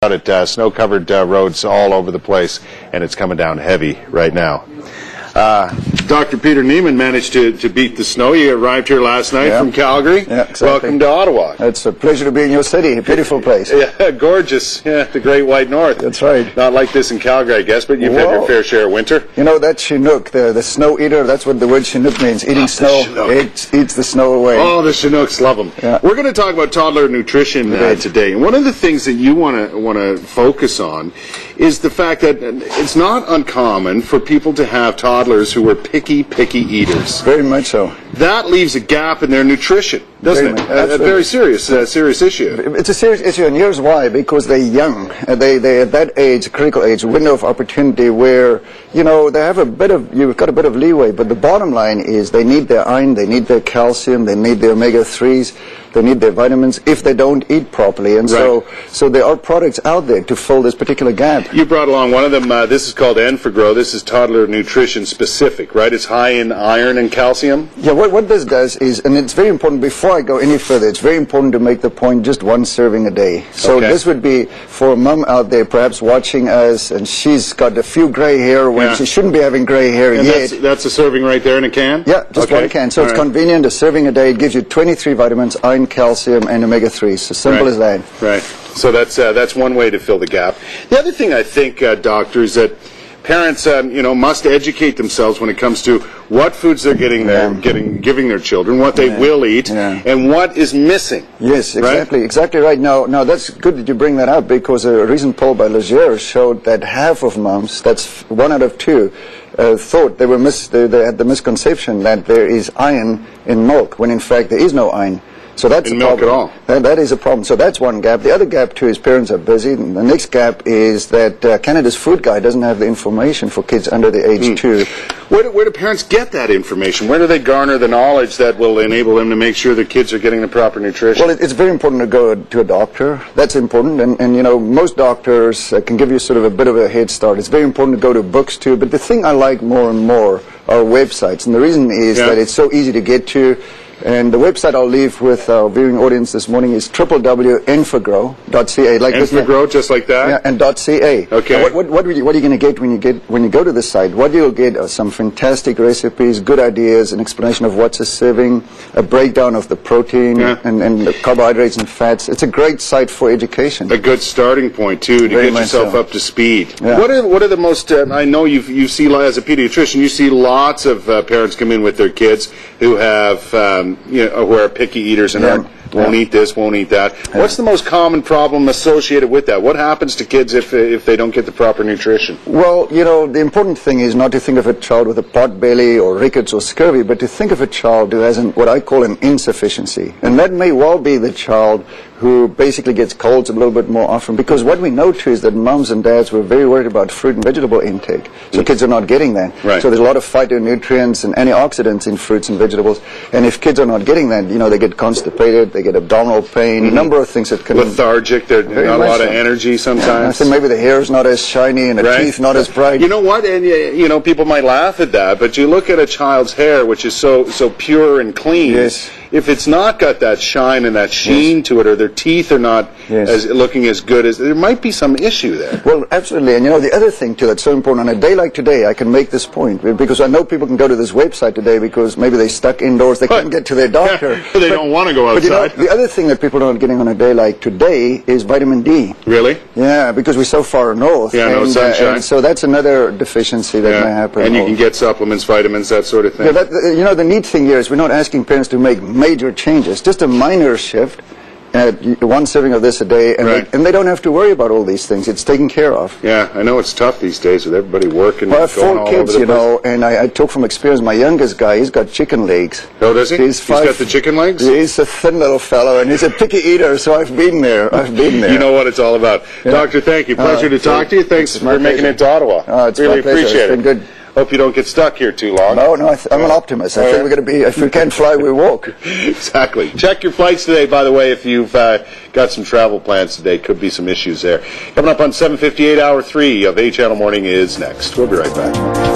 Out at snow-covered roads all over the place, and it's coming down heavy right now. Dr. Peter Neiman managed to beat the snow. You arrived here last night from Calgary. Yeah, exactly. Welcome to Ottawa. It's a pleasure to be in your city. A beautiful place. Yeah, gorgeous. Yeah, the Great White North. That's right. Not like this in Calgary, I guess, but you've had your fair share of winter. You know, that Chinook, the snow eater, that's what the word Chinook means. Eating snow, it eats the snow away. Oh, the Chinooks love them. Yeah. We're going to talk about toddler nutrition today. And one of the things that you want to focus on is the fact that it's not uncommon for people to have toddlers who are picky eaters. Very much so. That leaves a gap in their nutrition, doesn't it? A very serious issue. It's a serious issue, and here's why. Because they're young. They at that age, critical age, window of opportunity where, you know, they have you've got a bit of leeway, but the bottom line is they need their iron, they need their calcium, they need their omega-3s, they need their vitamins if they don't eat properly. And so there are products out there to fill this particular gap. You brought along one of them. This is called N4Grow. This is toddler nutrition specific, right? It's high in iron and calcium. Yeah, what this does is, and it's very important, before I go any further, it's very important to make the point, just one serving a day. So this would be for a mom out there perhaps watching us, and she's got a few gray hair when she shouldn't be having gray hair yet. That's a serving right there in a can? Yeah, just one can. So it's convenient, a serving a day. It gives you 23 vitamins, iron, calcium, and omega-3s. As simple as that. Right. So that's one way to fill the gap. The other thing I think, doctor, is that parents, must educate themselves when it comes to what foods they're giving their children, what they will eat, and what is missing. Yes, exactly right. Now that's good that you bring that up, because a recent poll by Leger showed that half of moms, that's 1 out of 2, thought they had the misconception that there is iron in milk, when in fact there is no iron. So that's in a problem. Milk at all. That is a problem. So that's one gap. The other gap, too, is parents are busy. And the next gap is that Canada's Food Guide doesn't have the information for kids under the age 2. Where do parents get that information? Where do they garner the knowledge that will enable them to make sure their kids are getting the proper nutrition? Well, it's very important to go to a doctor. That's important. And most doctors can give you sort of a bit of a head start. It's very important to go to books, too. But the thing I like more and more are websites. And the reason is that it's so easy to get to. And the website I'll leave with our viewing audience this morning is www.n4grow.ca. Like N4Grow, just like that? Yeah, and .ca. Okay. What are you going to get when you go to the site? What you'll get are some fantastic recipes, good ideas, an explanation of what's a serving, a breakdown of the protein and the carbohydrates and fats. It's a great site for education. A good starting point, too, to get yourself up to speed. Yeah. What are the most, I know you see, as a pediatrician, you see lots of parents come in with their kids who have who are picky eaters and won't eat this, won't eat that. What's the most common problem associated with that? What happens to kids if they don't get the proper nutrition? Well, the important thing is not to think of a child with a pot belly or rickets or scurvy, but to think of a child who has what I call an insufficiency. And that may well be the child who basically gets colds a little bit more often, because what we know too is that mums and dads were very worried about fruit and vegetable intake. So kids are not getting that. So there's a lot of phytonutrients and antioxidants in fruits and vegetables. And if kids are not getting that, they get constipated, they get abdominal pain, a number of things that can... Lethargic, they're not a lot of energy sometimes. I think maybe the hair is not as shiny and the teeth not as bright. You know what? And people might laugh at that, but you look at a child's hair, which is so pure and clean. Yes. If it's not got that shine and that sheen to it, or their teeth are not looking as good as, there might be some issue there. Well, absolutely. And the other thing too that's so important, on a day like today, I can make this point, because I know people can go to this website today because maybe they're stuck indoors, they can't get to their doctor. They don't want to go outside. But the other thing that people are not getting on a day like today is vitamin D. Really? Yeah, because we're so far north. Yeah, no sunshine. And so that's another deficiency that may happen. And you can get supplements, vitamins, that sort of thing. Yeah, the neat thing here is we're not asking parents to make major changes, just a minor shift. One serving of this a day, and they don't have to worry about all these things. It's taken care of. Yeah, I know it's tough these days with everybody working. Well, I have 4 kids, and I talk from experience. My youngest guy, he's got chicken legs. Oh, does he? He's got the chicken legs? He's a thin little fellow, and he's a picky eater, so I've been there. You know what it's all about. Doctor, thank you. Pleasure to talk to you. Thanks for making it to Ottawa. It's really my pleasure. appreciate It's been good. Hope you don't get stuck here too long. No, I'm an optimist. I think we're going to be, if we can't fly, we walk. Exactly. Check your flights today, by the way, if you've got some travel plans today. Could be some issues there. Coming up on 7:58, Hour 3 of A Channel Morning is next. We'll be right back.